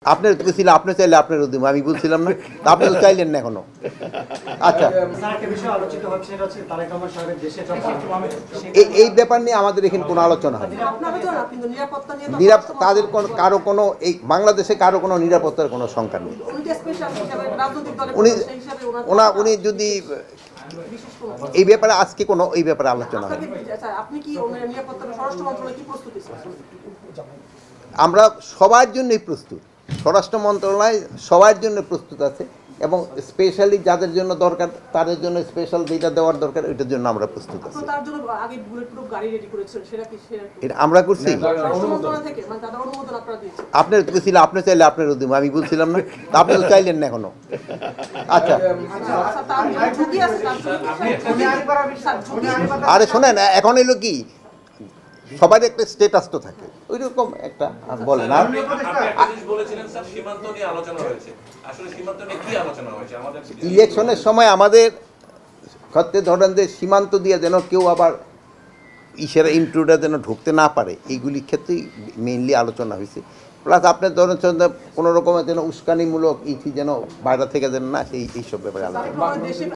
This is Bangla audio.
আপনার তো ছিল, আপনি চাইলে আপনারও দিব, আমি বলছিলাম না? আপনি তো চাইলেন না এখনো। আচ্ছা, এই ব্যাপার নিয়ে আমাদের এখানে কোনো আলোচনা হয় তাদের কারো কোনো এই বাংলাদেশে কারো কোনো নিরাপত্তার কোনো শঙ্কা নেই। উনি যদি এই ব্যাপারে আজকে কোনো এই ব্যাপারে আলোচনা হয়, আমরা সবার জন্যই প্রস্তুত। স্বরাষ্ট্র মন্ত্রণালয় সবার জন্য প্রস্তুত আছে এবং স্পেশালি যাদের জন্য দরকার তাদের জন্য স্পেশাল যেটা দেওয়ার দরকার ওইটার জন্য আমরা প্রস্তুত আছি। এটা আমরা করছি। আপনার তো ছিল, আপনি চাইলে আপনারও দিব, আমি বলছিলাম না? আপনি তো চাইলেন না এখনো। আচ্ছা, আরে শোনেন, এখন এলো কি সবার একটা স্ট্যাটাস তো থাকে, ওই রকম একটা বলেন। আর ইলেকশনের সময় আমাদের ক্ষেত্রে ধরেন যে সীমান্ত দিয়ে যেন কেউ আবার ইশারা ইন্ট্রুডার যেন ঢুকতে না পারে, এইগুলির ক্ষেত্রেই মেইনলি আলোচনা হয়েছে। প্লাস আপনার ধরেন কোনো রকমের যেন উস্কানিমূলক যেন বাইরে থেকে যেন না, এইসব ব্যাপারে আলোচনা।